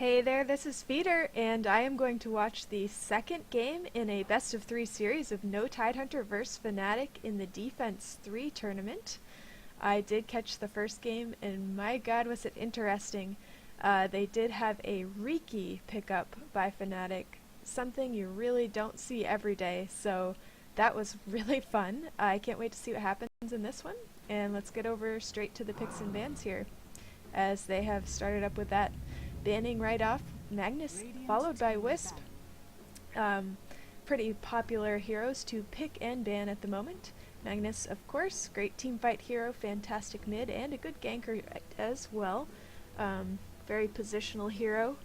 Hey there, this is Feeder, and I am going to watch the second game in a best of 3 series of No Tidehunter vs Fnatic in the Defense 3 tournament. I did catch the first game, and my god was it interesting. They did have a Riki pickup by Fnatic, something you really don't see every day, so that was really fun. I can't wait to see what happens in this one, and let's get over straight to the picks and bans here, as they have started up with that. Banning right off Magnus, followed by Wisp. Pretty popular heroes to pick and ban at the moment. Magnus, of course, great teamfight hero, fantastic mid, and a good ganker as well. Very positional hero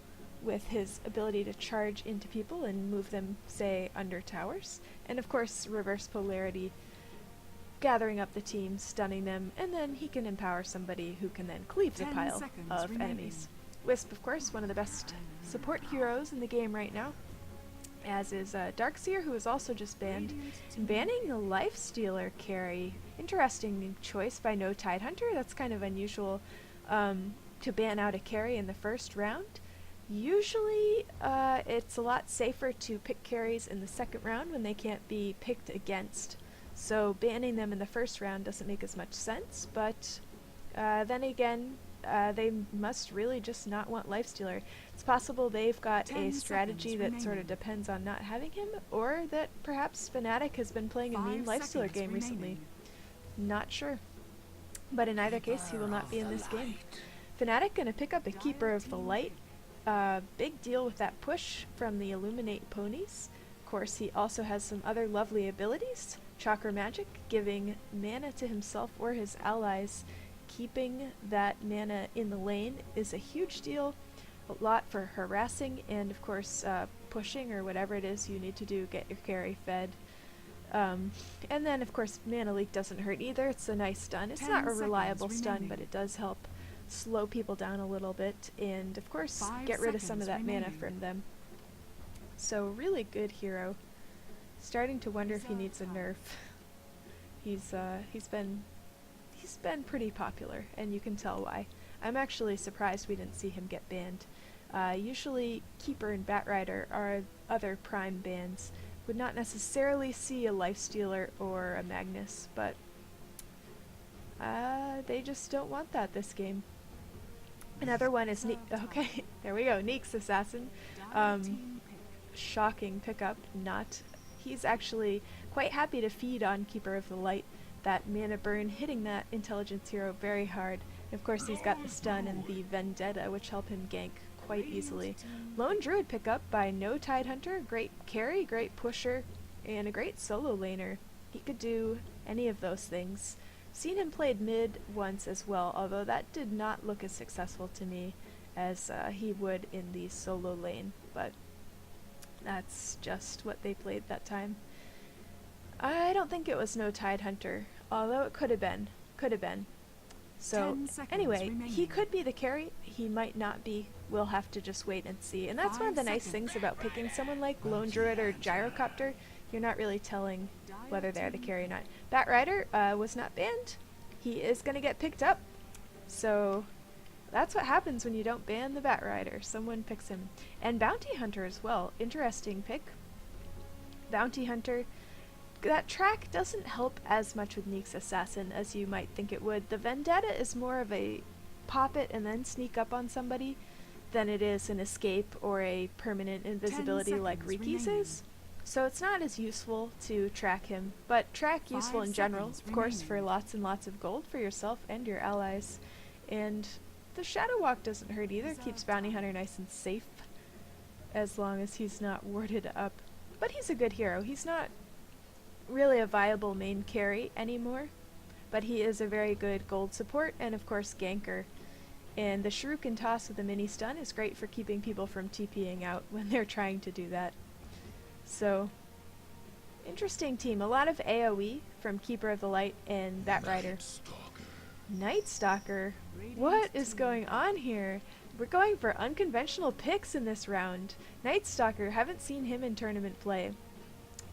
with his ability to charge into people and move them, say, under towers. And of course, reverse polarity, gathering up the team, stunning them, and then he can empower somebody who can then cleave the pile of enemies. Wisp, of course, one of the best support heroes in the game right now, as is Darkseer, who is also just banned. Banning the Lifestealer carry. Interesting choice by No Tidehunter. That's kind of unusual to ban out a carry in the first round. Usually it's a lot safer to pick carries in the second round when they can't be picked against. So banning them in the first round doesn't make as much sense, but then again, they must really just not want Lifestealer. It's possible they've got a strategy that sort of depends on not having him, or that perhaps Fnatic has been playing a mean Lifestealer game recently. Not sure. But in either case, he will not be in this game. Fnatic gonna pick up a Keeper of the Light. Big deal with that push from the Illuminate ponies. Of course, he also has some other lovely abilities. Chakra Magic, giving mana to himself or his allies. Keeping that mana in the lane is a huge deal, a lot for harassing and of course pushing or whatever it is you need to do, get your carry fed. And then of course mana leak doesn't hurt either. It's a nice stun. It's not a reliable stun, but it does help slow people down a little bit and of course get rid of some of that mana from them. So really good hero. Starting to wonder if he needs a nerf. He's been pretty popular, and you can tell why. I'm actually surprised we didn't see him get banned. Usually Keeper and Batrider are other prime bans. Would not necessarily see a Lifestealer or a Magnus, but they just don't want that this game. Another one is okay, there we go, Neek's Assassin. Shocking pickup. He's actually quite happy to feed on Keeper of the Light. That mana burn hitting that intelligence hero very hard. And of course he's got the stun and the vendetta, which help him gank quite easily. Lone Druid pickup by No Tidehunter. Great carry, great pusher, and a great solo laner. He could do any of those things. Seen him played mid once as well, although that did not look as successful to me as he would in the solo lane, but that's just what they played that time. I don't think it was No Tidehunter, although it could have been. So anyway, he could be the carry, he might not be. We'll have to just wait and see. And that's one of the nice things about picking someone like Lone Druid or Gyrocopter. You're not really telling whether they're the carry or not. Batrider was not banned. He is going to get picked up. So that's what happens when you don't ban the Batrider. Someone picks him. And Bounty Hunter as well. Interesting pick. Bounty Hunter. That track doesn't help as much with Neek's Assassin as you might think it would. The Vendetta is more of a pop it and then sneak up on somebody than it is an escape or a permanent invisibility like Riki's is. So it's not as useful to track him, but track useful in general, of course, for lots and lots of gold for yourself and your allies. And the Shadow Walk doesn't hurt either, keeps Bounty Hunter nice and safe as long as he's not warded up. But he's a good hero. He's not really a viable main carry anymore, but he is a very good gold support and of course ganker. And the Shuriken Toss with a mini stun is great for keeping people from TPing out when they're trying to do that. So interesting team. A lot of AoE from Keeper of the Light and Batrider. Night Stalker. What is going on here? We're going for unconventional picks in this round. Night Stalker, haven't seen him in tournament play.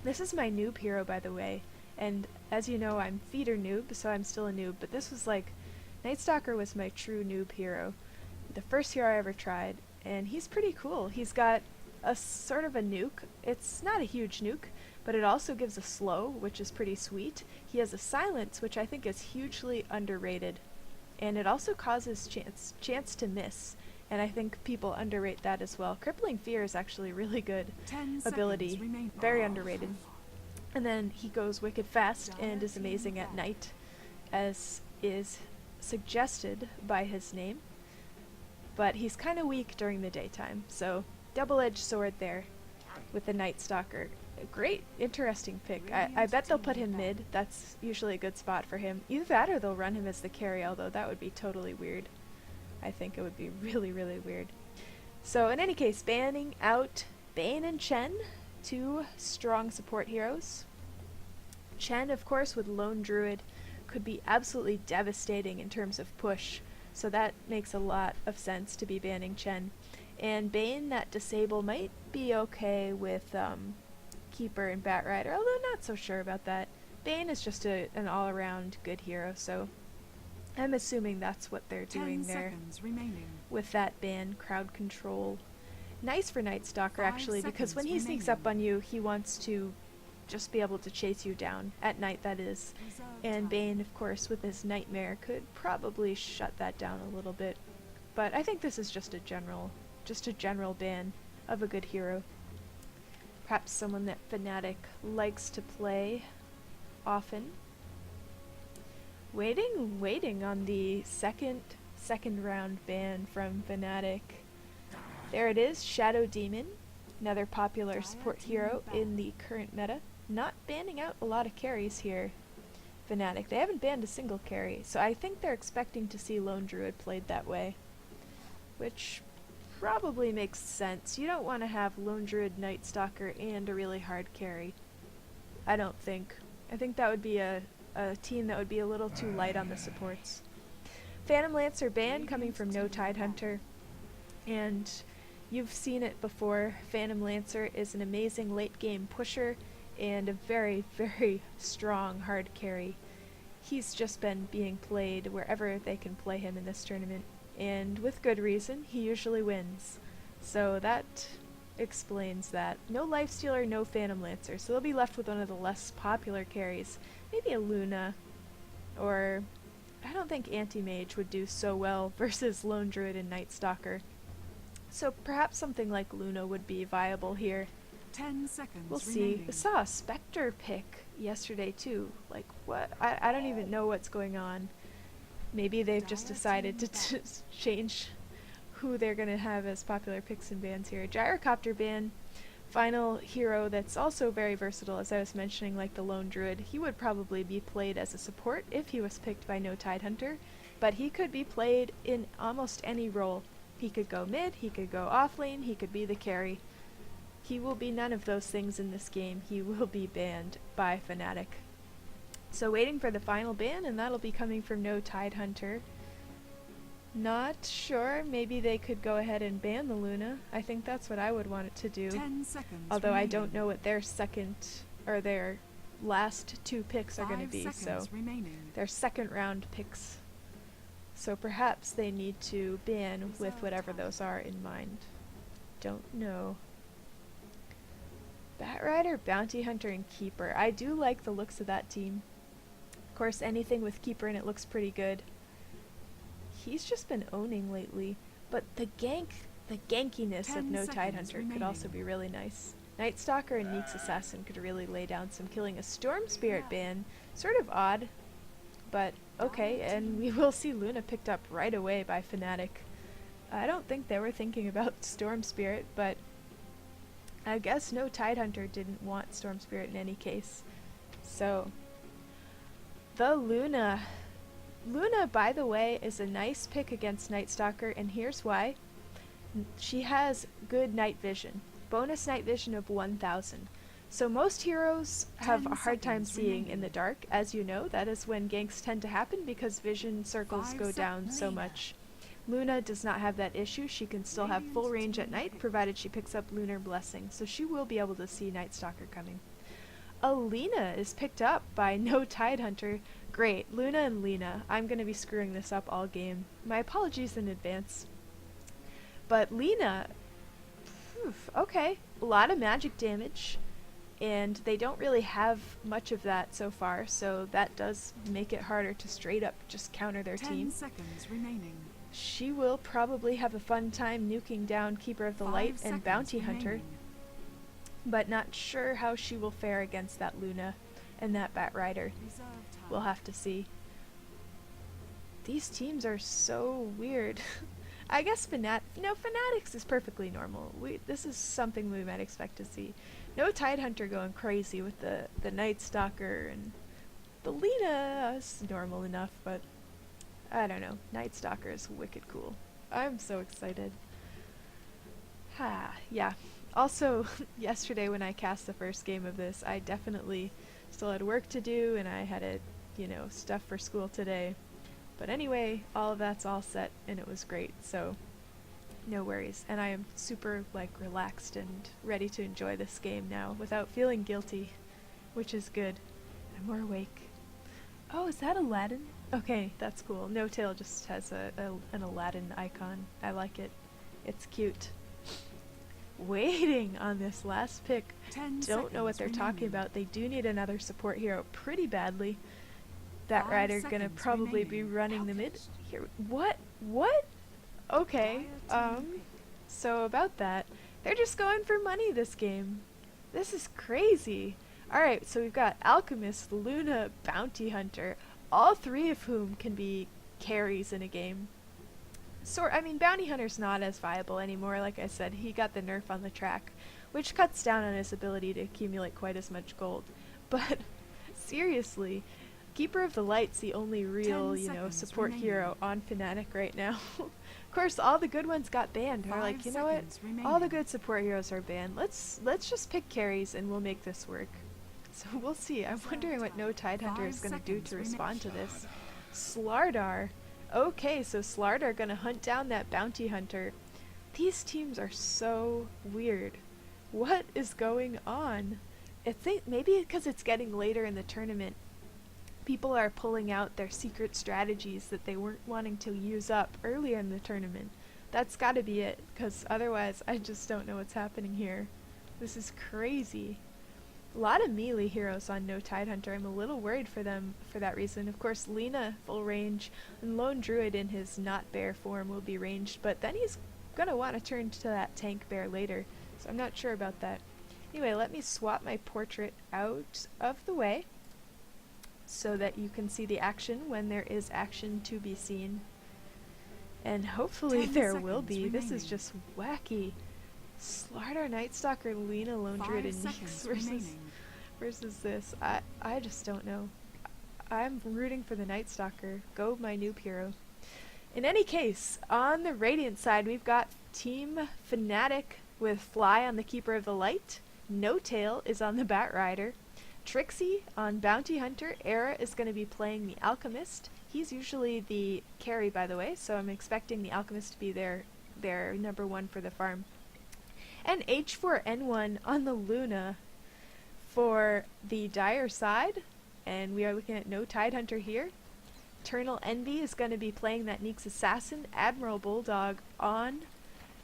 This is my noob hero, by the way, and as you know, I'm feeder noob, so I'm still a noob, but this was like, Night Stalker was my true noob hero. The first hero I ever tried, and he's pretty cool. He's got a sort of a nuke. It's not a huge nuke, but it also gives a slow, which is pretty sweet. He has a silence, which I think is hugely underrated, and it also causes chance to miss, and I think people underrate that as well. Crippling Fear is actually a really good ability, very underrated. And then he goes wicked fast and is amazing at night, as is suggested by his name, but he's kind of weak during the daytime, so double-edged sword there with the Night Stalker. A great, interesting pick. I bet they'll put him mid. That's usually a good spot for him. Either that or they'll run him as the carry, although that would be totally weird. I think it would be really, really weird. So in any case, banning out Bane and Chen, two strong support heroes. Chen, of course, with Lone Druid, could be absolutely devastating in terms of push, so that makes a lot of sense to be banning Chen. And Bane, that disable might be okay with Keeper and Batrider, although not so sure about that. Bane is just an all-around good hero, so I'm assuming that's what they're doing there with that ban. Crowd control. Nice for Night Stalker, actually, because when he sneaks up on you, he wants to just be able to chase you down, at night that is. And Bane, of course, with his Nightmare, could probably shut that down a little bit. But I think this is just a general ban of a good hero. Perhaps someone that Fnatic likes to play often. Waiting on the second round ban from Fnatic. There it is, Shadow Demon, another popular support hero in the current meta. Not banning out a lot of carries here, Fnatic. They haven't banned a single carry, so I think they're expecting to see Lone Druid played that way, which probably makes sense. You don't want to have Lone Druid, Night Stalker, and a really hard carry. I don't think. I think that would be a team that would be a little too light on the supports. Phantom Lancer ban coming from No Tidehunter, and you've seen it before. Phantom Lancer is an amazing late game pusher and a very, very strong hard carry. He's just been being played wherever they can play him in this tournament, and with good reason. He usually wins. So that explains that. No Lifestealer, no Phantom Lancer, so they'll be left with one of the less popular carries. Maybe a Luna, or I don't think Anti-Mage would do so well versus Lone Druid and Night Stalker. So perhaps something like Luna would be viable here. 10 seconds We'll see. remaining. I saw a Spectre pick yesterday too. Like, what? I don't even know what's going on. Maybe they've just decided to change who they're going to have as popular picks and bans here. Gyrocopter ban, final hero that's also very versatile, as I was mentioning, like the Lone Druid. He would probably be played as a support if he was picked by No Tidehunter, but he could be played in almost any role. He could go mid, he could go off lane, he could be the carry. He will be none of those things in this game. He will be banned by Fnatic. So waiting for the final ban, and that'll be coming from No Tidehunter. Not sure, maybe they could go ahead and ban the Luna. I think that's what I would want it to do. 10 seconds Although remaining. I don't know what their second, or their last two picks are going to 5 be, so seconds remaining. their second round picks. So perhaps they need to ban with whatever those are in mind. Don't know. Batrider, Bounty Hunter, and Keeper. I do like the looks of that team. Of course, anything with Keeper in it looks pretty good. He's just been owning lately, but the gankiness of 10 No seconds Tidehunter could also be really nice. Night Stalker and Neek's Assassin could really lay down some killing. A Storm Spirit ban, sort of odd, but okay, and we will see Luna picked up right away by Fnatic. I don't think they were thinking about Storm Spirit, but I guess No Tidehunter didn't want Storm Spirit in any case. So, the Luna. Luna, by the way, is a nice pick against Night Stalker, and here's why. She has good night vision. Bonus night vision of 1000. So most heroes have a hard time seeing in the dark. As you know, that is when ganks tend to happen because vision circles 5 go down so much. Luna does not have that issue. She can still have full range at night, provided she picks up Lunar Blessing, so she will be able to see Night Stalker coming. Alina is picked up by No Tidehunter. Great, Luna and Lina. I'm going to be screwing this up all game. My apologies in advance. But Lena, okay, a lot of magic damage, and they don't really have much of that so far, so that does make it harder to straight up just counter their 10 team. seconds remaining. She will probably have a fun time nuking down Keeper of the 5 Light and seconds Bounty Hunter, remaining. but not sure how she will fare against that Luna and that Bat Rider. Reserve time. We'll have to see. These teams are so weird. I guess Fnatic's is perfectly normal. This is something we might expect to see. No Tidehunter going crazy with the Night Stalker, and the Lina is normal enough, but I don't know. Night Stalker is wicked cool. I'm so excited. Yeah. Also, yesterday when I cast the first game of this, I definitely still had work to do, and I had stuff for school today. But anyway, all of that's all set, and it was great, so no worries. And I am super, relaxed and ready to enjoy this game now without feeling guilty, which is good. I'm more awake. Oh, is that Aladdin? Okay, that's cool. No Tail just has an Aladdin icon. I like it. It's cute. Waiting on this last pick. 10 Don't know what they're seconds talking remaining. about. They do need another support hero pretty badly. That 5 Rider gonna seconds probably be remaining. running the mid here. What? Okay. So about that, they're just going for money this game. This is crazy. Alright, so we've got Alchemist, Luna, Bounty Hunter, all three of whom can be carries in a game. Bounty Hunter's not as viable anymore, like I said. He got the nerf on the track, which cuts down on his ability to accumulate quite as much gold. But seriously, Keeper of the Light's the only real, 10 seconds support remaining. hero on Fnatic right now. Of course, all the good ones got banned. They're 5 like, you know what? seconds remaining. All the good support heroes are banned. Let's just pick carries and we'll make this work. So we'll see. I'm wondering what No Tidehunter is 5 going to do seconds to respond to remaining. this. Slardar. Okay, so Slardar going to hunt down that Bounty Hunter. These teams are so weird. What is going on? I think maybe because it's getting later in the tournament, people are pulling out their secret strategies that they weren't wanting to use up earlier in the tournament. That's gotta be it, because otherwise I just don't know what's happening here. This is crazy. A lot of melee heroes on No Tidehunter. I'm a little worried for them for that reason. Of course, Lena full range, and Lone Druid in his not bear form will be ranged, but then he's gonna want to turn to that tank bear later, so I'm not sure about that. Anyway, let me swap my portrait out of the way so that you can see the action when there is action to be seen. And hopefully 10 there will seconds be. This is remaining. just wacky. Slardar, Night Stalker, Lena, Lone 5 Druid, and seconds Nyx versus this. I just don't know. I'm rooting for the Night Stalker. Go my noob hero. In any case, on the Radiant side, we've got Team Fnatic with Fly on the Keeper of the Light. No Tail is on the Bat Rider. Trixie on Bounty Hunter. Era is going to be playing the Alchemist. He's usually the carry, by the way, so I'm expecting the Alchemist to be their number one for the farm. And H4N1 on the Luna for the Dire side. And we are looking at No Tidehunter here. Eternal Envy is going to be playing that Nyx Assassin. Admiral Bulldog on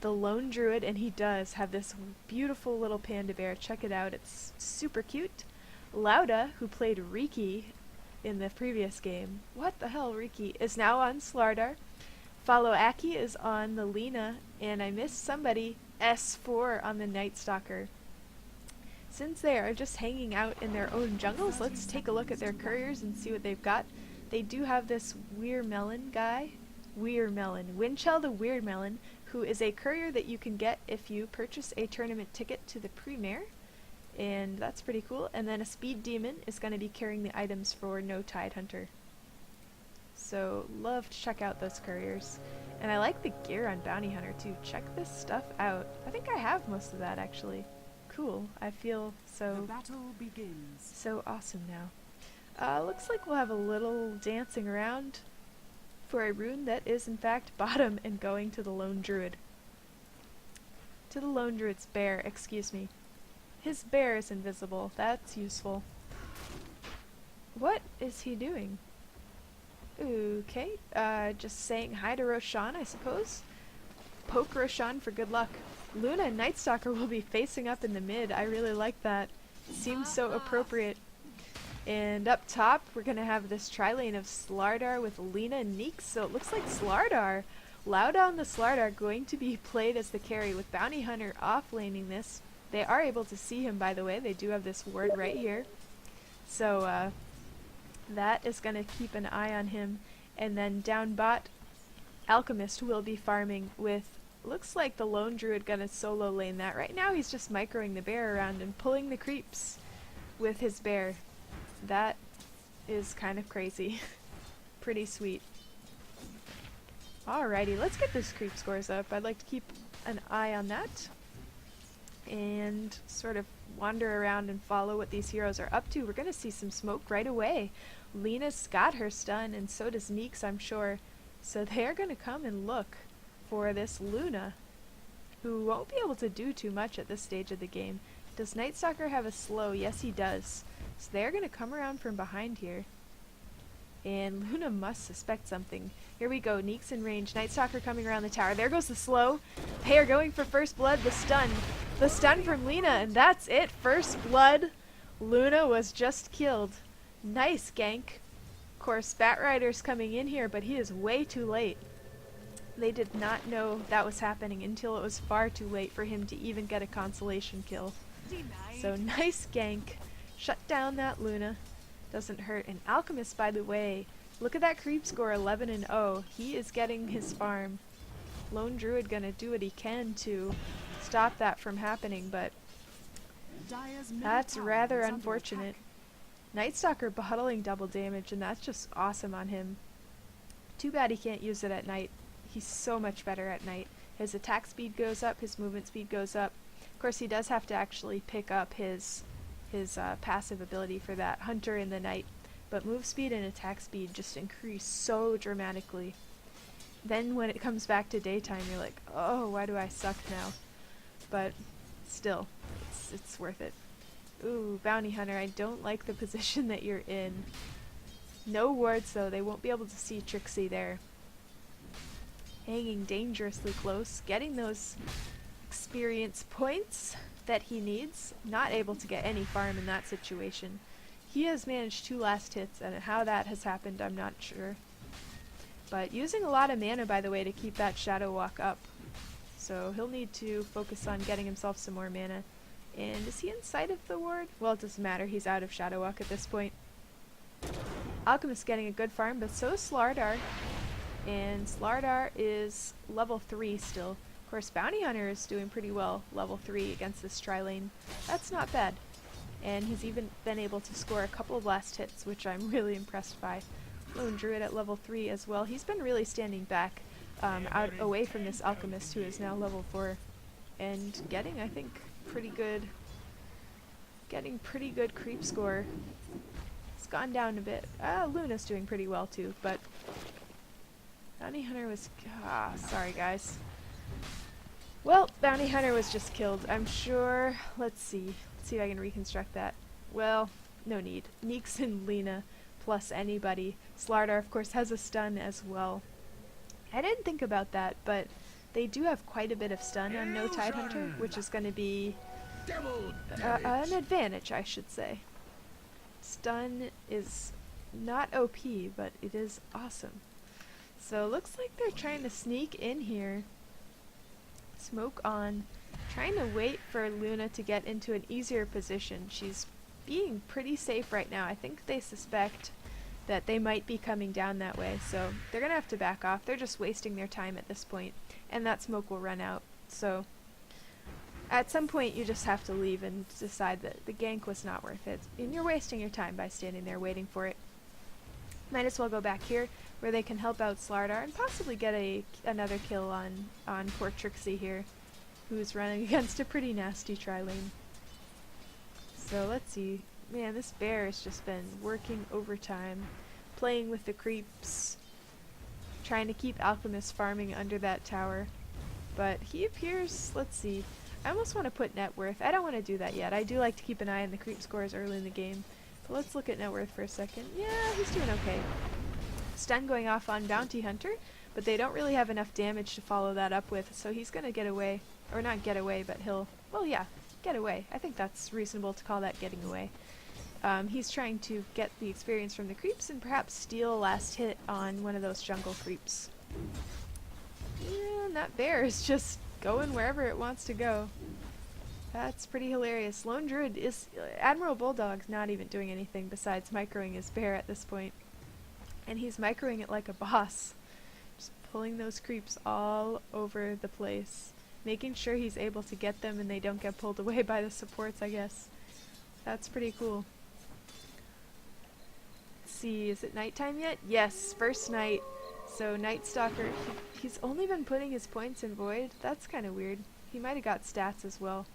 the Lone Druid, and he does have this beautiful little panda bear. Check it out. It's super cute. Lauda, who played Riki in the previous game, what the hell, Riki, is now on Slardar. Follow Aki is on the Lena, and I missed somebody, S4 on the Night Stalker. Since they are just hanging out in their own jungles, let's take a look at their couriers and see what they've got. They do have this Weir Melon guy, Winchell the Weird Melon, who is a courier that you can get if you purchase a tournament ticket to the Premier. And that's pretty cool. And then a Speed Demon is going to be carrying the items for No Tidehunter. So, love to check out those couriers. And I like the gear on Bounty Hunter too. Check this stuff out. I think I have most of that actually. Cool. I feel The battle begins. so awesome now. Looks like we'll have a little dancing around for a rune that is in fact bottom and going to the Lone Druid. To the Lone Druid's bear, excuse me. His bear is invisible. That's useful. What is he doing? Okay, just saying hi to Roshan, I suppose. poke Roshan for good luck. Luna and Night Stalker will be facing up in the mid. I really like that. Seems so appropriate. And up top, we're going to have this tri-lane of Slardar with Lina and Neeks. So it looks like Slardar, Lauda on the Slardar, going to be played as the carry with Bounty Hunter off-laning this. They are able to see him, by the way. They do have this ward right here. So that is going to keep an eye on him. And then down bot, Alchemist will be farming with, looks like the Lone Druid gonna solo lane that. Right now he's just microing the bear around and pulling the creeps with his bear. That is kind of crazy. Pretty sweet. Alrighty, let's get this creep scores up. I'd like to keep an eye on that and sort of wander around and follow what these heroes are up to. We're gonna see some smoke right away. Lena's got her stun, and so does Neeks, I'm sure. So they're gonna come and look for this Luna, who won't be able to do too much at this stage of the game. Does Night Stalker have a slow? Yes, he does. So they're gonna come around from behind here. And Luna must suspect something. Here we go, Neeks in range. Night Stalker coming around the tower. There goes the slow. They are going for first blood, the stun. The stun from Lina, and that's it. First blood. Luna was just killed. Nice gank. Of course, Batrider's coming in here, but he is way too late. They did not know that was happening until it was far too late for him to even get a consolation kill. So nice gank. Shut down that Luna. Doesn't hurt. And Alchemist, by the way, look at that creep score, 11-0. He is getting his farm. Lone Druid gonna do what he can to stop that from happening, but that's rather unfortunate. Night Stalker bottling double damage, and that's just awesome on him. Too bad he can't use it at night. He's so much better at night. His attack speed goes up, his movement speed goes up. Of course, he does have to actually pick up his passive ability for that, Hunter in the night. But move speed and attack speed just increase so dramatically. Then when it comes back to daytime, you're like, oh, why do I suck now? But still, it's worth it. Ooh, Bounty Hunter, I don't like the position that you're in. No wards though, they won't be able to see Trixie there. Hanging dangerously close, getting those experience points that he needs. Not able to get any farm in that situation. He has managed 2 last hits, and how that has happened I'm not sure. But using a lot of mana, by the way, to keep that Shadow Walk up. So he'll need to focus on getting himself some more mana. And is he inside of the ward? Well, it doesn't matter, he's out of Shadow Walk at this point. Alchemist getting a good farm, but so is Slardar. And Slardar is level 3 still. Of course, Bounty Hunter is doing pretty well, level 3 against this tri-lane. That's not bad. And he's even been able to score a couple of last hits, which I'm really impressed by. Lone Druid at level 3 as well. He's been really standing back out away from this Alchemist, who is now level 4. And getting, I think, pretty good creep score. It's gone down a bit. Luna's doing pretty well too, but Bounty Hunter was... sorry guys. Well, Bounty Hunter was just killed. I'm sure... Let's see if I can reconstruct that. Well, no need. Neeks and Lina plus anybody. Slardar, of course, has a stun as well. I didn't think about that, but they do have quite a bit of stun on No Tidehunter, which is going to be an advantage, I should say. Stun is not OP, but it is awesome. So looks like they're trying to sneak in here. Smoke on. Trying to wait for Luna to get into an easier position. She's being pretty safe right now. I think they suspect that they might be coming down that way, so they're gonna have to back off. They're just wasting their time at this point, and that smoke will run out. So at some point you just have to leave and decide that the gank was not worth it, and you're wasting your time by standing there waiting for it. Might as well go back here where they can help out Slardar and possibly get another kill on poor Trixie here, who's running against a pretty nasty tri-lane. So let's see. Man, this bear has just been working overtime, playing with the creeps, trying to keep Alchemist farming under that tower. But he appears, let's see, I almost want to put net worth. I don't want to do that yet. I do like to keep an eye on the creep scores early in the game. But let's look at net worth for a second. Yeah, he's doing okay. Stun going off on Bounty Hunter, but they don't really have enough damage to follow that up with, so he's gonna get away. Or not get away, but he'll, well yeah, get away. I think that's reasonable to call that getting away. He's trying to get the experience from the creeps and perhaps steal a last hit on one of those jungle creeps. And that bear is just going wherever it wants to go. That's pretty hilarious. Lone Druid is... Admiral Bulldog's not even doing anything besides microing his bear at this point. And he's microing it like a boss. Just pulling those creeps all over the place. Making sure he's able to get them and they don't get pulled away by the supports, I guess. That's pretty cool. Let's see, is it nighttime yet? Yes, first night. So Night Stalker, he's only been putting his points in Void. That's kind of weird. He might have got stats as well.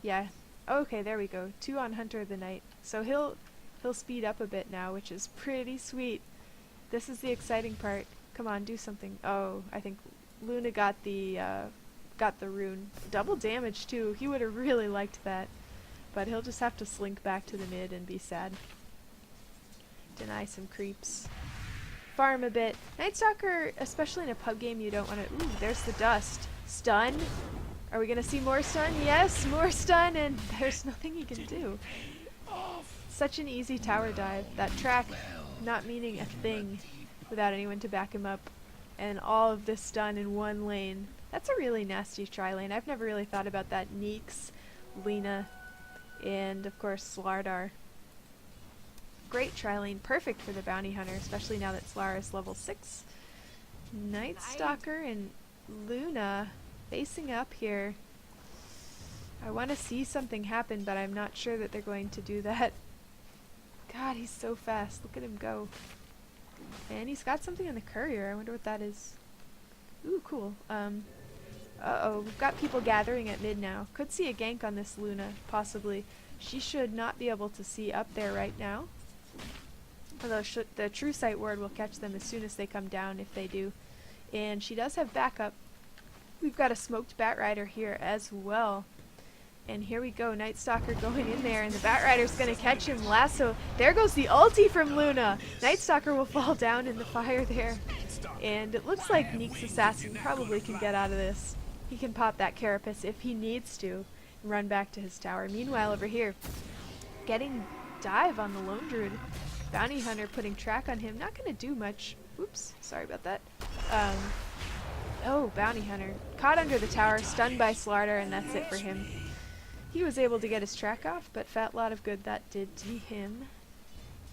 Yeah. Okay, there we go. 2 on Hunter of the Night. So he'll speed up a bit now, which is pretty sweet. This is the exciting part. Come on, do something. Oh, I think Luna got the rune. Double damage too. He would have really liked that. But he'll just have to slink back to the mid and be sad. Deny some creeps. Farm a bit. Night Stalker, especially in a pub game, you don't want to... Ooh, there's the dust. Stun. Are we going to see more stun? Yes, more stun, and there's nothing he can do. Such an easy tower dive. That track not meaning a thing without anyone to back him up. And all of this stun in one lane. That's a really nasty tri-lane. I've never really thought about that. Neeks, Lena, and of course Slardar. Great tri-lane, perfect for the bounty hunter, especially now that Slar is level 6. Night Stalker and Luna facing up here. I want to see something happen, but I'm not sure that they're going to do that. God, he's so fast. Look at him go. And he's got something on the courier. I wonder what that is. Ooh, cool. Uh-oh, we've got people gathering at mid now. Could see a gank on this Luna, possibly. She should not be able to see up there right now. Although the True Sight Ward will catch them as soon as they come down, if they do. And she does have backup. We've got a smoked Batrider here as well. And here we go, Night Stalker going in there, and the Batrider's gonna catch him. Lasso. There goes the ulti from Luna. Night Stalker will fall down in the fire there. And it looks like Neeks Assassin probably can get out of this. He can pop that Carapace if he needs to and run back to his tower. Meanwhile, over here, getting dive on the Lone Druid. Bounty Hunter putting track on him. Not gonna do much. Oops, sorry about that. Oh, Bounty Hunter. Caught under the tower, stunned by Slardar, and that's it for him. He was able to get his track off, but fat lot of good that did to him.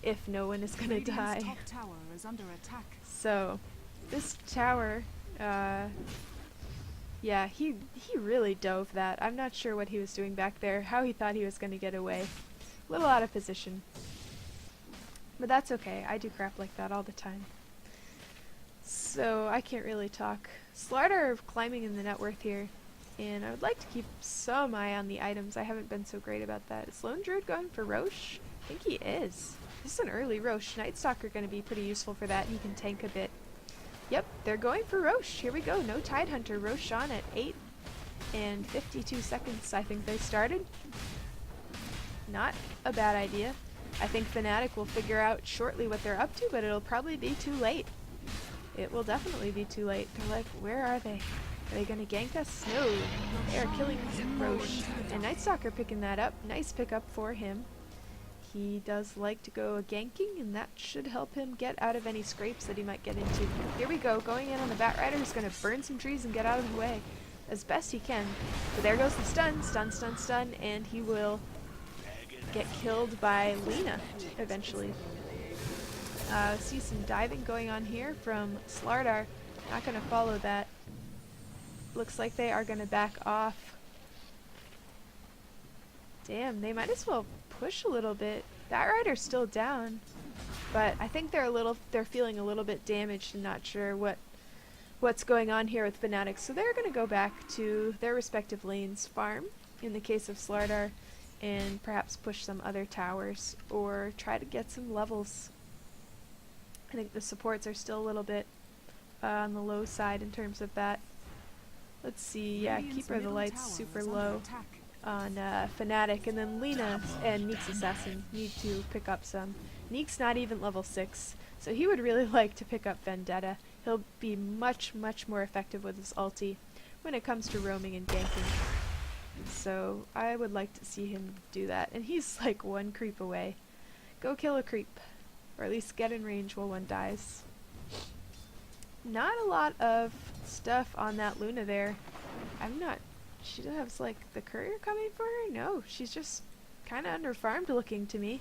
If no one is gonna die. Top tower is under attack. So, this tower, yeah, he really dove that. I'm not sure what he was doing back there, how he thought he was gonna get away. A little out of position. But that's okay, I do crap like that all the time. So, I can't really talk. Slardar climbing in the net worth here. And I would like to keep some eye on the items. I haven't been so great about that. Is Lone Druid going for Roche? I think he is. This is an early Roche. Night Stalker going to be pretty useful for that. He can tank a bit. Yep, they're going for Roche. Here we go. No Tidehunter. Roche on at 8 and 52 seconds. I think they started. Not a bad idea. I think Fnatic will figure out shortly what they're up to, but it'll probably be too late. It will definitely be too late. They're like, where are they? Are they gonna gank us? No. They are killing Roche. And Night Stalker picking that up. Nice pickup for him. He does like to go ganking, and that should help him get out of any scrapes that he might get into. Here we go, going in on the Batrider, who's gonna burn some trees and get out of the way as best he can. But there goes the stun, stun, stun, stun, and he will get killed by Lena eventually. See some diving going on here from Slardar. Not gonna follow that. Looks like they are gonna back off. Damn, they might as well push a little bit. Batrider's still down, but I think they're feeling a little bit damaged and not sure what's going on here with Fnatic. So they're gonna go back to their respective lanes, farm in the case of Slardar, and perhaps push some other towers or try to get some levels. I think the supports are still a little bit on the low side in terms of that. Let's see, yeah, Keeper of the Light's super low on Fnatic, and then Lena and Neeks Assassin need to pick up some. Neek's not even level 6, so he would really like to pick up Vendetta. He'll be much, much more effective with his ulti when it comes to roaming and ganking. So I would like to see him do that. And he's like one creep away. Go kill a creep. Or at least get in range while one dies. Not a lot of stuff on that Luna there. I'm not... She has like the courier coming for her? No, she's just kind of underfarmed looking to me.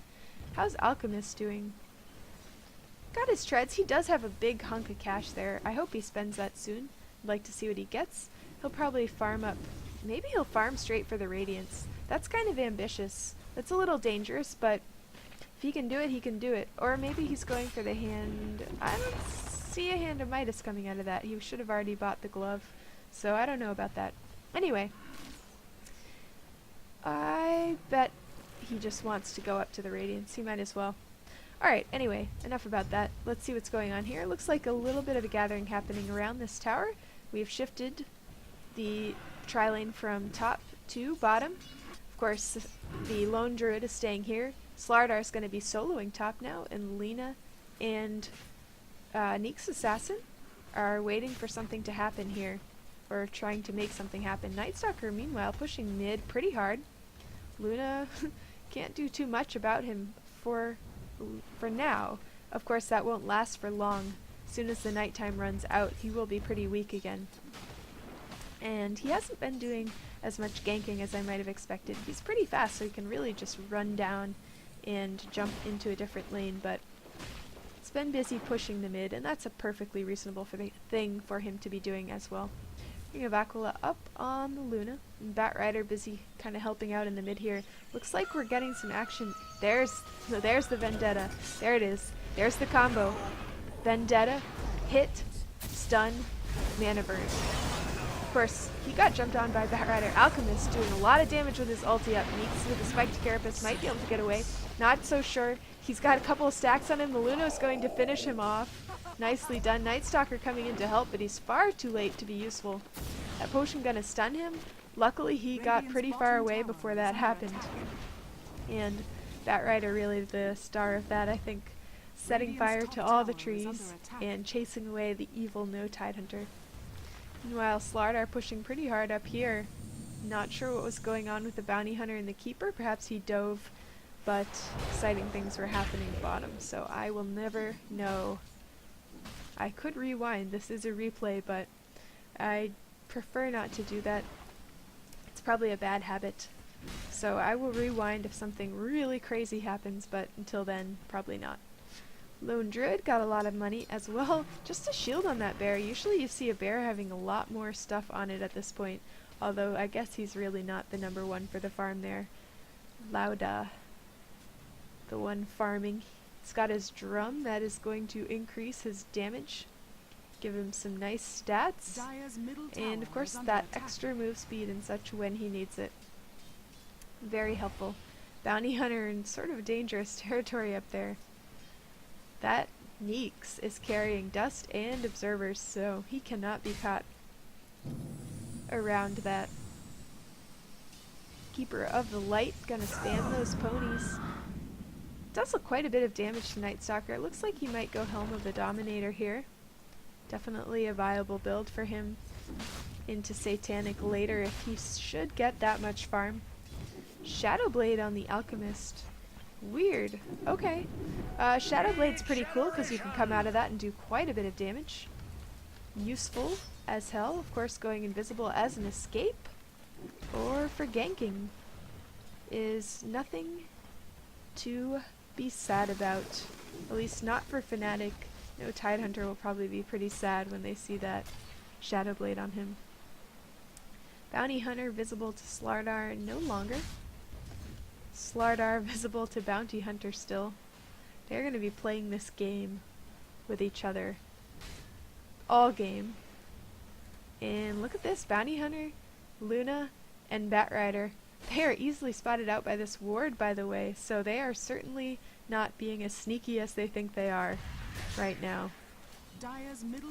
How's Alchemist doing? Got his treads. He does have a big hunk of cash there. I hope he spends that soon. I'd like to see what he gets. He'll probably farm up. Maybe he'll farm straight for the Radiance. That's kind of ambitious. That's a little dangerous, but if he can do it, he can do it. Or maybe he's going for the hand... I don't see a hand of Midas coming out of that. He should have already bought the glove. So I don't know about that. Anyway. I bet he just wants to go up to the Radiance. He might as well. Alright, anyway, enough about that. Let's see what's going on here. Looks like a little bit of a gathering happening around this tower. We've shifted the tri-lane from top to bottom. Of course, the lone druid is staying here. Slardar is going to be soloing top now, and Lena and Neek's assassin are waiting for something to happen here, or trying to make something happen. Nightstalker, meanwhile, pushing mid pretty hard. Luna can't do too much about him for now. Of course, that won't last for long. As soon as the nighttime runs out, he will be pretty weak again. And he hasn't been doing as much ganking as I might have expected. He's pretty fast, so he can really just run down and jump into a different lane, but it's been busy pushing the mid, and that's a perfectly reasonable thing for him to be doing as well. Ring of Aquila up on the Luna, and Batrider busy kind of helping out in the mid here. Looks like we're getting some action. There's the Vendetta. There it is. There's the combo. Vendetta, hit, stun, mana burn. Of course, he got jumped on by Batrider. Alchemist doing a lot of damage with his ulti up. Meeks with the spiked carapace might be able to get away. Not so sure. He's got a couple of stacks on him. The Luna is going to finish him off. Nicely done. Nightstalker coming in to help, but he's far too late to be useful. That potion gonna stun him. Luckily, he got pretty far away before that happened. And Batrider really the star of that, I think. Setting fire to all the trees and chasing away the evil No Tidehunter. Meanwhile, Slardar pushing pretty hard up here. Not sure what was going on with the Bounty Hunter and the Keeper. Perhaps he dove, but exciting things were happening bottom, so I will never know. I could rewind. This is a replay, but I prefer not to do that. It's probably a bad habit. So I will rewind if something really crazy happens, but until then, probably not. Lone Druid got a lot of money as well. Just a shield on that bear. Usually you see a bear having a lot more stuff on it at this point, although I guess he's really not the number one for the farm there. Lauda, the one farming. He's got his drum that is going to increase his damage, give him some nice stats, and of course that extra move speed and such when he needs it. Very helpful. Bounty Hunter in sort of dangerous territory up there. That Neeks is carrying Dust and Observers, so he cannot be caught around that. Keeper of the Light gonna spam those ponies. Does look quite a bit of damage to Nightstalker. It looks like he might go Helm of the Dominator here. Definitely a viable build for him into Satanic later if he should get that much farm. Shadowblade on the Alchemist. Weird. Okay. Shadowblade's pretty cool because you can come out of that and do quite a bit of damage. Useful as hell. Of course, going invisible as an escape or for ganking is nothing to be sad about. At least not for Fnatic. No Tidehunter will probably be pretty sad when they see that Shadowblade on him. Bounty Hunter visible to Slardar no longer. Slardar visible to Bounty Hunter still. They're going to be playing this game with each other all game. And look at this, Bounty Hunter, Luna, and Batrider. They are easily spotted out by this ward, by the way, so they are certainly not being as sneaky as they think they are right now.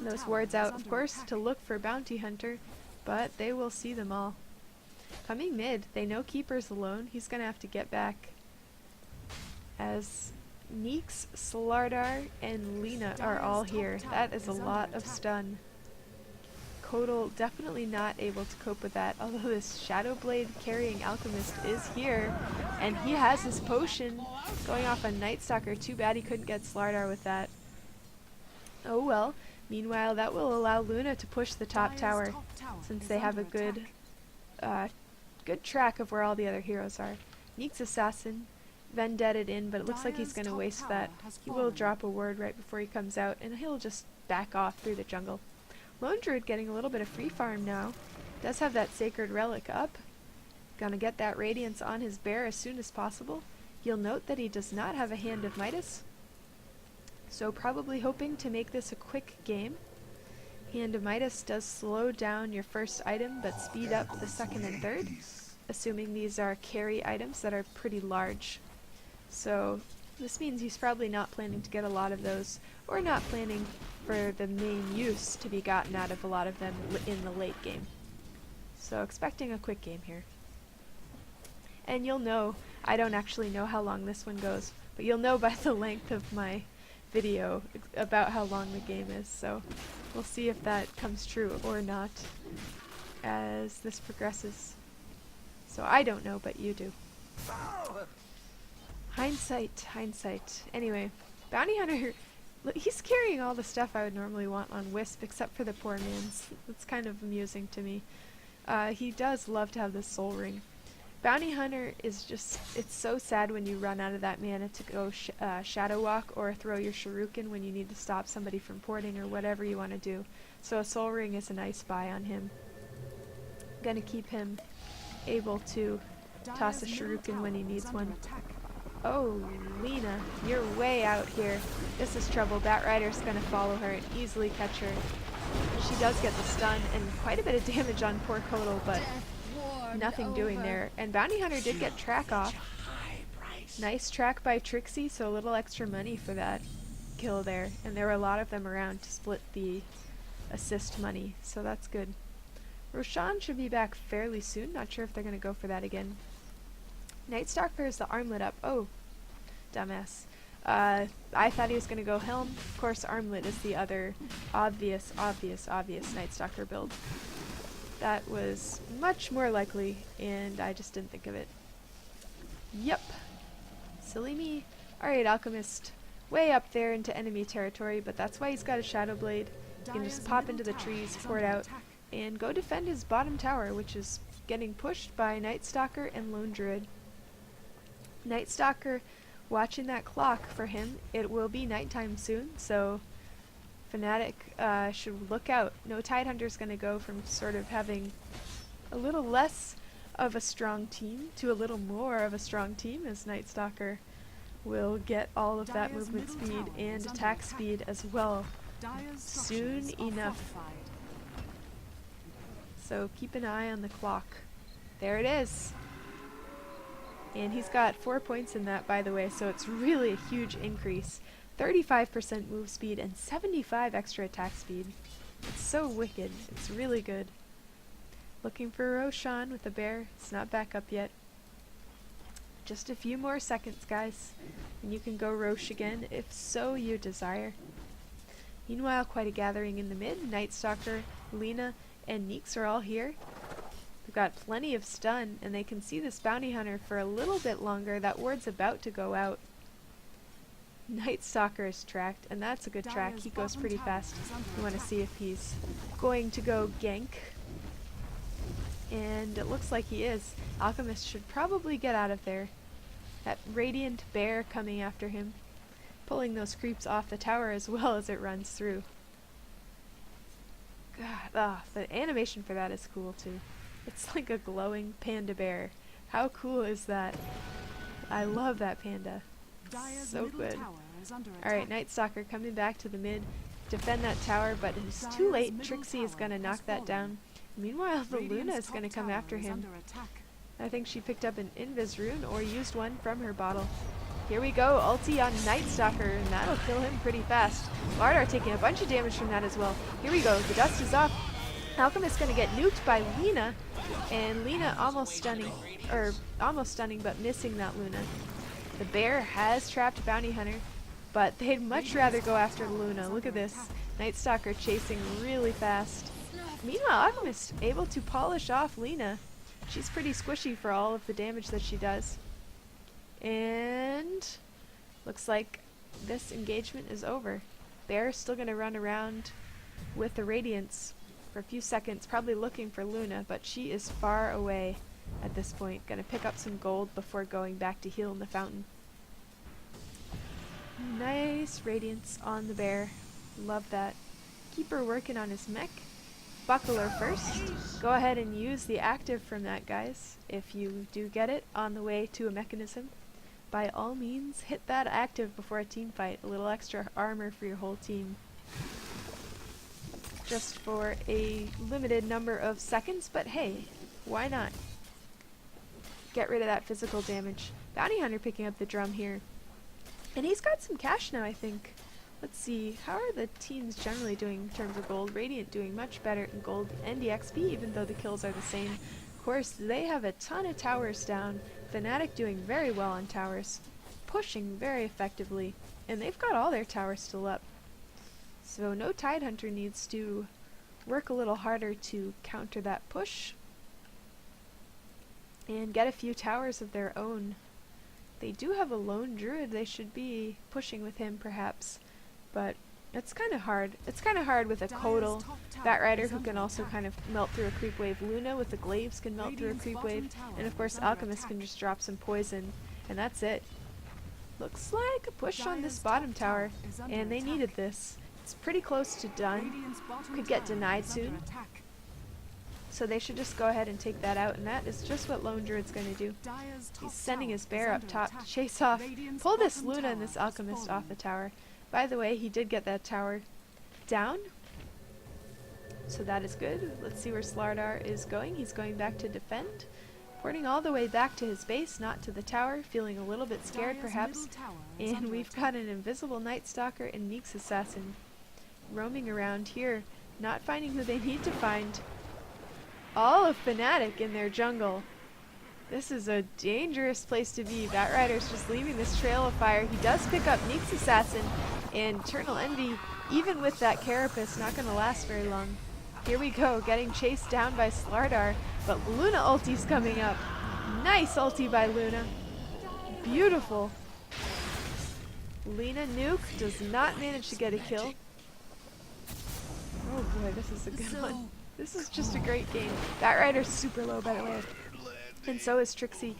Those wards out, of course, to look for Bounty Hunter, but they will see them all. Coming mid, they know Keeper's alone. He's gonna have to get back as Neeks, Slardar, and Lina are all here. That is a lot of stun. Kodal definitely not able to cope with that, although this Shadow Blade carrying Alchemist is here, and he has his potion going off on Night Stalker. Too bad he couldn't get Slardar with that. Oh well. Meanwhile, that will allow Luna to push the top tower, since they have a good track of where all the other heroes are. Neeks Assassin, Vendetted in, but it looks like he's going to waste that. He will drop a word right before he comes out, and he'll just back off through the jungle. Lone Druid getting a little bit of free farm now. Does have that Sacred Relic up. Gonna get that Radiance on his bear as soon as possible. You'll note that he does not have a Hand of Midas, so probably hoping to make this a quick game. Hand of Midas does slow down your first item, but speed up the second and third, assuming these are carry items that are pretty large. So this means he's probably not planning to get a lot of those, or not planning for the main use to be gotten out of a lot of them in the late game. So expecting a quick game here. And you'll know, I don't actually know how long this one goes, but you'll know by the length of my video about how long the game is, so we'll see if that comes true or not as this progresses. So I don't know, but you do. Hindsight, hindsight. Anyway, Bounty Hunter, he's carrying all the stuff I would normally want on Wisp, except for the poor man's. It's kind of amusing to me. He does love to have this soul ring. Bounty Hunter is just, it's so sad when you run out of that mana to go Shadow Walk or throw your Shuriken when you need to stop somebody from porting or whatever you want to do. So a soul ring is a nice buy on him. Gonna keep him able to toss a Shuriken when he needs one. Oh, Lina, you're way out here. This is trouble. Batrider's gonna follow her and easily catch her. She does get the stun and quite a bit of damage on poor Kodal, but nothing doing there. And Bounty Hunter did get track off. Nice track by Trixie, so a little extra money for that kill there. And there were a lot of them around to split the assist money, so that's good. Roshan should be back fairly soon. Not sure if they're going to go for that again. Night Stalker is the armlet up. Oh, dumbass. I thought he was going to go Helm. Of course, Armlet is the other obvious Night Stalker build. That was much more likely, and I just didn't think of it. Yep. Silly me. Alright, Alchemist. Way up there into enemy territory, but that's why he's got a Shadow Blade. He can just pop into the trees, port out, and go defend his bottom tower, which is getting pushed by Night Stalker and Lone Druid. Night Stalker watching that clock for him. It will be nighttime soon, so Fnatic should look out. No Tidehunter's going to go from sort of having a little less of a strong team to a little more of a strong team, as Night Stalker will get all of that movement speed and attack speed as well soon enough. So keep an eye on the clock. There it is. And he's got 4 points in that, by the way, so it's really a huge increase. 35% move speed and 75 extra attack speed. It's so wicked. It's really good. Looking for Roshan with the bear. It's not back up yet. Just a few more seconds, guys, and you can go Rosh again, if so you desire. Meanwhile, quite a gathering in the mid. Night Stalker, Lina, and Neeks are all here. They've got plenty of stun, and they can see this Bounty Hunter for a little bit longer. That ward's about to go out. Night Stalker is tracked, and that's a good track. He goes pretty fast. You want to see if he's going to go gank. And it looks like he is. Alchemist should probably get out of there. That Radiant Bear coming after him, pulling those creeps off the tower as well as it runs through. God, the animation for that is cool too. It's like a glowing panda bear. How cool is that? I love that panda. So good. Alright, Night Stalker coming back to the mid. Defend that tower, but it's too late. Trixie is going to knock that down. Meanwhile, the Luna is going to come after him. I think she picked up an Invis rune or used one from her bottle. Here we go, ulti on Night Stalker, and that'll kill him pretty fast. Lardar taking a bunch of damage from that as well. Here we go, the dust is off. Alchemist gonna get nuked by Lina, and Lina almost stunning but missing that Luna. The bear has trapped Bounty Hunter, but they'd much rather go after Luna. Look at this. Night Stalker chasing really fast. Meanwhile, Alchemist able to polish off Lina. She's pretty squishy for all of the damage that she does. And looks like this engagement is over. Bear's still going to run around with the Radiance for a few seconds, probably looking for Luna, but she is far away at this point. Going to pick up some gold before going back to heal in the fountain. Nice Radiance on the bear. Love that. Keeper working on his mech. Buckler first. Go ahead and use the active from that, guys. If you do get it on the way to a mechanism, by all means hit that active before a team fight. A little extra armor for your whole team. Just for a limited number of seconds, but hey, why not? Get rid of that physical damage. Bounty Hunter picking up the drum here. And he's got some cash now, I think. Let's see, how are the teams generally doing in terms of gold? Radiant doing much better in gold and EXP, even though the kills are the same. Of course, they have a ton of towers down. Fnatic doing very well on towers. Pushing very effectively. And they've got all their towers still up. So No Tidehunter needs to work a little harder to counter that push. And get a few towers of their own. They do have a lone druid. They should be pushing with him, perhaps. But it's kind of hard. It's kind of hard with a Kodal Batrider who can also kind of melt through a creep wave. Luna with the glaives can melt through a creep wave. And of course Alchemist can just drop some poison. And that's it. Looks like a push on this bottom tower. And they needed this. It's pretty close to done. Could get denied soon. So they should just go ahead and take that out. And that is just what Lone Druid's going to do. He's sending his bear up top to chase off. Pull this Luna and this Alchemist off the tower. By the way, he did get that tower down, so that is good. Let's see where Slardar is going. He's going back to defend, porting all the way back to his base, not to the tower, feeling a little bit scared perhaps. And we've got an invisible Night Stalker and Meek's Assassin roaming around here, not finding who they need to find. All of Fnatic in their jungle. This is a dangerous place to be. Batrider's just leaving this trail of fire. He does pick up Meek's Assassin, and Eternal Envy, even with that Carapace, not going to last very long. Here we go, getting chased down by Slardar, but Luna ulti's coming up. Nice ulti by Luna. Beautiful. Lina Nuke does not manage to get a kill. Oh boy, this is a good one. This is just a great game. Batrider's super low, by the way. And so is Trixie.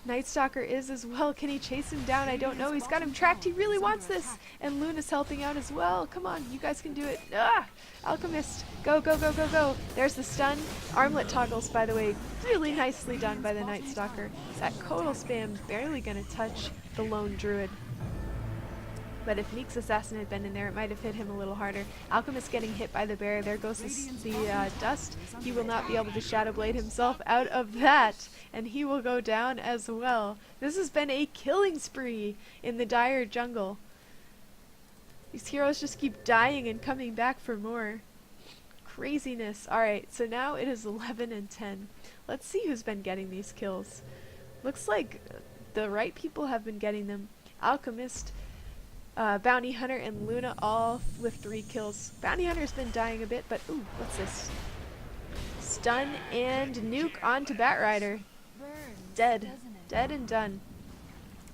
Night Stalker is as well. Can he chase him down? I don't know. He's got him tracked. He really wants this. And Luna's helping out as well. Come on, you guys can do it. Ah! Alchemist. Go, go, go, go, go. There's the stun. Armlet toggles, by the way. Really nicely done by the Night Stalker. That Kodal spam barely going to touch the lone druid. But if Meek's Assassin had been in there, it might have hit him a little harder. Alchemist getting hit by the bear. There goes the dust. He will not be able to Shadow Blade himself out of that. And he will go down as well. This has been a killing spree in the dire jungle. These heroes just keep dying and coming back for more. Craziness. Alright, so now it is 11 and 10. Let's see who's been getting these kills. Looks like the right people have been getting them. Alchemist, Bounty Hunter, and Luna all with 3 kills. Bounty Hunter's been dying a bit, but ooh, what's this? Stun and nuke onto Batrider. Dead. Dead and done.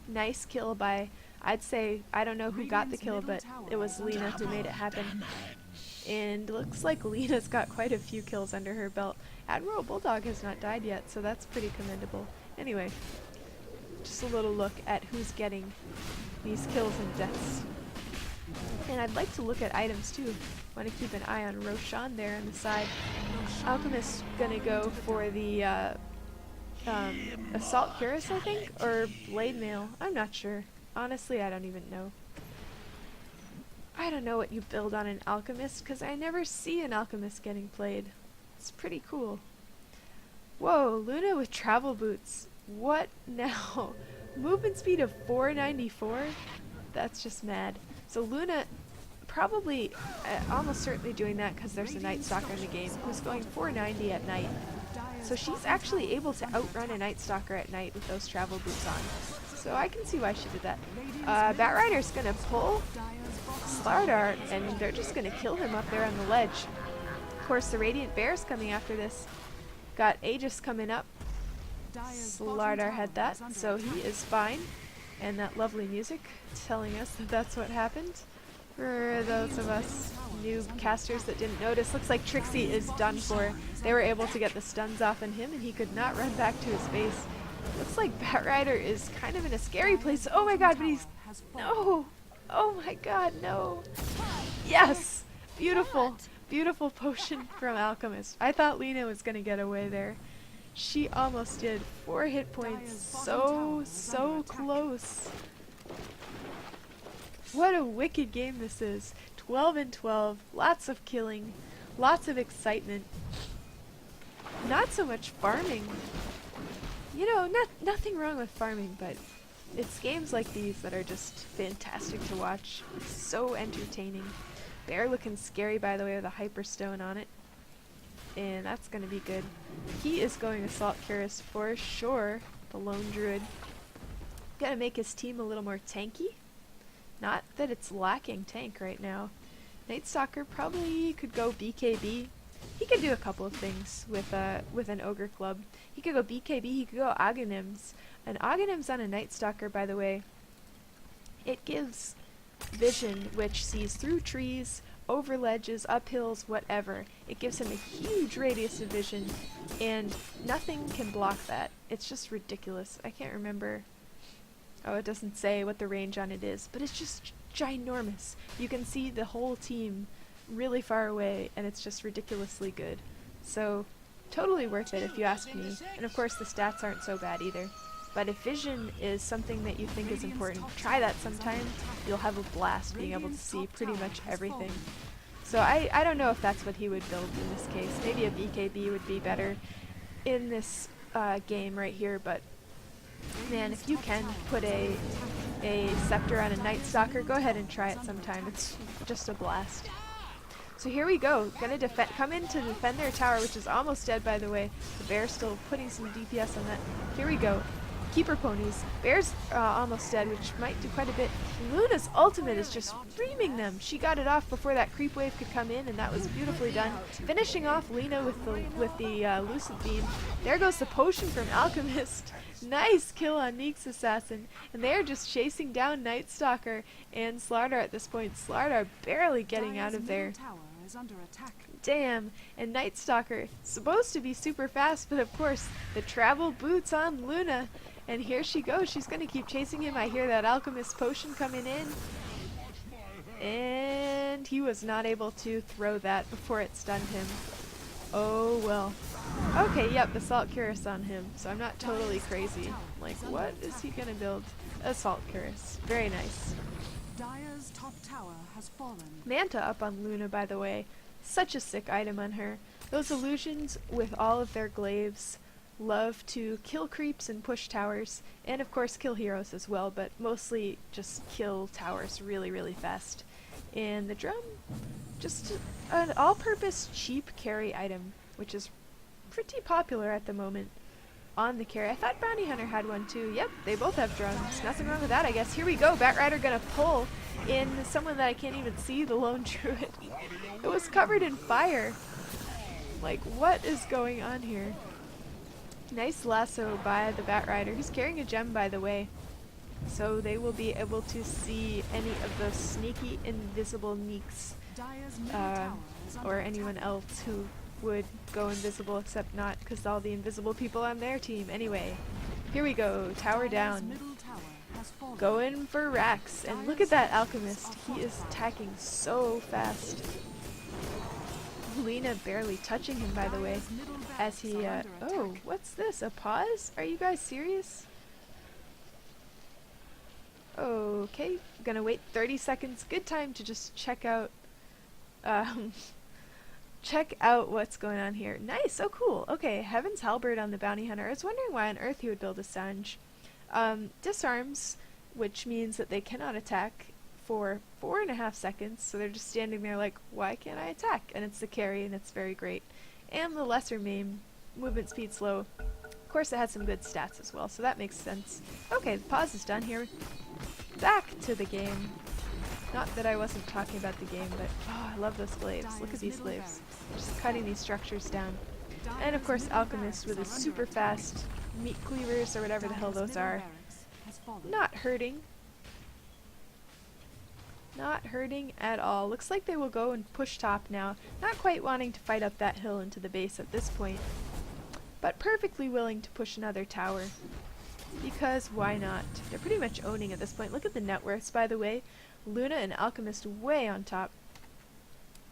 Nice kill by, I'd say, I don't know who got the kill, but it was Lina who made it happen. And looks like Lina's got quite a few kills under her belt. Admiral Bulldog has not died yet, so that's pretty commendable. Anyway, just a little look at who's getting these kills and deaths. And I'd like to look at items too. Want to keep an eye on Roshan there on the side. Alchemist's gonna go for the Assault Cuirass, I think? Or Blade Mail. I'm not sure. Honestly, I don't even know. I don't know what you build on an Alchemist, because I never see an Alchemist getting played. It's pretty cool. Whoa, Luna with travel boots. What now? Movement speed of 494? That's just mad. So Luna probably, almost certainly doing that because there's a Night Stalker in the game who's going 490 at night. So she's actually able to outrun a Night Stalker at night with those travel boots on. so I can see why she did that. Batrider's gonna pull Slardar, and they're just gonna kill him up there on the ledge. Of course, the Radiant Bear's coming after this. Got Aegis coming up. Slardar had that, so he is fine. And that lovely music telling us that that's what happened. For those of us new casters that didn't notice, looks like Trixie is done for. They were able to get the stuns off on him, and he could not run back to his base. Looks like Batrider is kind of in a scary place. Oh my god, but he's... No! Oh my god, no! Yes! Beautiful! Beautiful potion from Alchemist. I thought Lina was gonna get away there. She almost did. 4 hit points. So close. What a wicked game this is. 12 and 12. Lots of killing. Lots of excitement. Not so much farming. You know, nothing wrong with farming, but it's games like these that are just fantastic to watch. So entertaining. Bear looking scary, by the way, with a Hyperstone on it. And that's going to be good. He is going Assault Cuirass for sure, the lone druid. Gotta make his team a little more tanky. Not that it's lacking tank right now. Night Stalker probably could go BKB. He could do a couple of things with an Ogre Club. He could go BKB, he could go Aghanims. An Aghanims on a Night Stalker, by the way, it gives vision which sees through trees, over ledges, up hills, whatever. It gives him a huge radius of vision, and nothing can block that. It's just ridiculous. I can't remember. Oh, it doesn't say what the range on it is, but it's just ginormous. You can see the whole team really far away, and it's just ridiculously good. So, totally worth it if you ask me. And of course the stats aren't so bad either. But if vision is something that you think is important, try that sometime. You'll have a blast being able to see pretty much everything. So I don't know if that's what he would build in this case. Maybe a BKB would be better in this game right here, but man, if you can put a Scepter on a Night Stalker, go ahead and try it sometime. It's just a blast. So here we go, gonna come in to defend their tower, which is almost dead, by the way. The Bear's still putting some DPS on that. Here we go. Keeper ponies. Bear's almost dead, which might do quite a bit. Luna's ultimate is just reaming them. She got it off before that creep wave could come in, and that was beautifully done. Finishing off Lina with the Lucid Beam. There goes the potion from Alchemist. Nice kill on Neek's Assassin. And they're just chasing down Night Stalker and Slardar at this point. Slardar barely getting out of there. Damn, and Night Stalker, supposed to be super fast, but of course, the travel boots on Luna. And here she goes, she's gonna keep chasing him. I hear that Alchemist potion coming in. And he was not able to throw that before it stunned him. Oh well. Okay, yep, Assault Cuirass on him, so I'm not totally crazy. Like, what is he gonna build? Assault Cuirass. Very nice. Dire's top tower has fallen. Manta up on Luna, by the way. Such a sick item on her. Those illusions with all of their glaives love to kill creeps and push towers, and of course kill heroes as well, but mostly just kill towers really fast. And the drum, just an all-purpose cheap carry item, which is pretty popular at the moment on the carry. I thought Bounty Hunter had one too. Yep, they both have drums. Nothing wrong with that, I guess. Here we go, Batrider gonna pull in someone that I can't even see, the lone druid. It was covered in fire. Like, what is going on here? Nice lasso by the Batrider. He's carrying a gem, by the way, so they will be able to see any of the sneaky invisible Neeks or anyone else who would go invisible, except not because all the invisible people on their team. Anyway, here we go, tower down. Going for Rax, and look at that Alchemist. He is attacking so fast. Lina barely touching him, by the way, as he, oh, what's this, a pause? Are you guys serious? Okay, gonna wait 30 seconds. Good time to just check out what's going on here. Nice, oh cool. Okay, Heaven's Halberd on the Bounty Hunter. I was wondering why on earth he would build a Sange. Disarms, which means that they cannot attack for 4.5 seconds, so they're just standing there like, why can't I attack? And it's the carry, and it's very great. And the lesser maim, movement speed slow. course it has some good stats as well, so that makes sense. Okay, the pause is done here. Back to the game. Not that I wasn't talking about the game, but oh, I love those glaives. Look at these glaives. Just cutting these structures down. And of course Alchemist with his super fast meat cleavers or whatever the hell those are. Not hurting. Not hurting at all. Looks like they will go and push top now. Not quite wanting to fight up that hill into the base at this point, but perfectly willing to push another tower. Because why not? They're pretty much owning at this point. Look at the net worths, by the way. Luna and Alchemist way on top.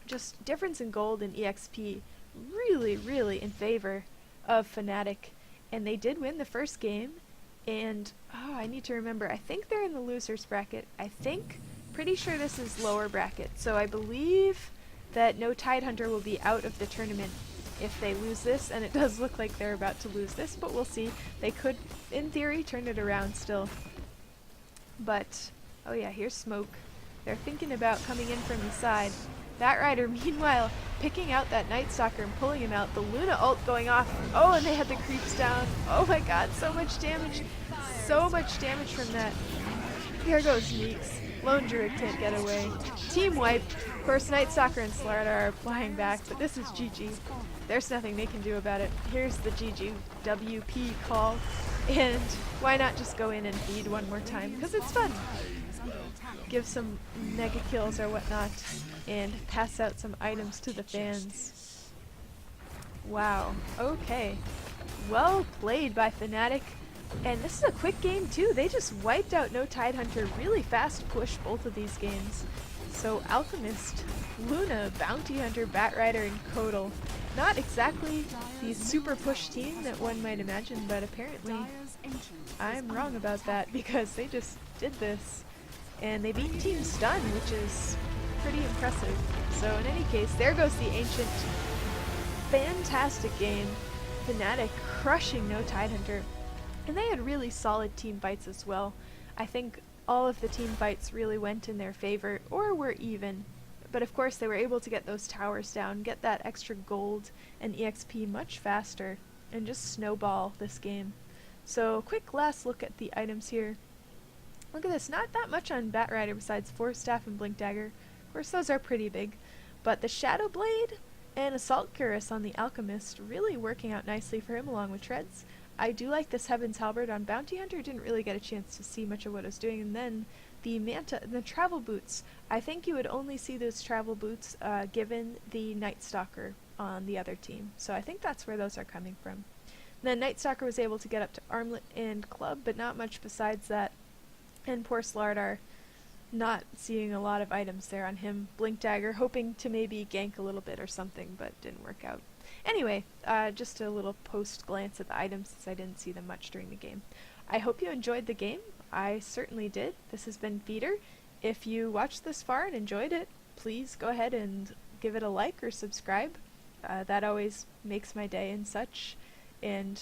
Just difference in gold and EXP really, really in favor of Fnatic. And they did win the first game. And, oh, I need to remember, I think they're in the losers bracket. Pretty sure this is lower bracket. So I believe that No Tidehunter will be out of the tournament if they lose this, and it does look like they're about to lose this, but we'll see. They could, in theory, turn it around still. But, oh yeah, here's smoke. They're thinking about coming in from the side. That Rider, meanwhile, picking out that Night Stalker and pulling him out. The Luna ult going off. Oh, and they had the creeps down. Oh my god, so much damage. So much damage from that. Here goes Meeks. Lone Druid can't get away. Team wipe. Of course, Night Stalker and Slardar are flying back, but this is GG. There's nothing they can do about it. Here's the GGWP call. And why not just go in and feed one more time? Because it's fun. Give some mega kills or whatnot and pass out some items to the fans. Wow. Okay. Well played by Fnatic. And this is a quick game too. They just wiped out No Tidehunter. Really fast push both of these games. So Alchemist, Luna, Bounty Hunter, Batrider, and Kodal. Not exactly the super push team that one might imagine, but apparently I'm wrong about that because they just did this. And they beat Team Stun, which is pretty impressive. So in any case, there goes the Ancient. Fantastic game. Fnatic crushing No Tidehunter. And they had really solid team fights as well. I think all of the team fights really went in their favor, or were even. But of course they were able to get those towers down, get that extra gold and EXP much faster, and just snowball this game. So quick last look at the items here. Look at this, not that much on Batrider besides Force Staff and Blink Dagger. Of course those are pretty big. But the Shadow Blade and Assault Cuirass on the Alchemist really working out nicely for him along with Treads. I do like this Heaven's Halberd on Bounty Hunter. Didn't really get a chance to see much of what I was doing. And then the Manta, the Travel Boots. I think you would only see those Travel Boots given the Night Stalker on the other team. So I think that's where those are coming from. And then Night Stalker was able to get up to Armlet and Club, but not much besides that. And poor Slardar, not seeing a lot of items there on him. Blink Dagger, hoping to maybe gank a little bit or something, but didn't work out. Anyway, just a little post glance at the items since I didn't see them much during the game. I hope you enjoyed the game. I certainly did. This has been Feeder. If you watched this far and enjoyed it, please go ahead and give it a like or subscribe. That always makes my day and such. And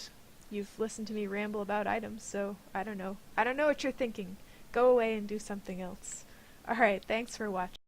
you've listened to me ramble about items, so I don't know. I don't know what you're thinking. Go away and do something else. Alright, thanks for watching.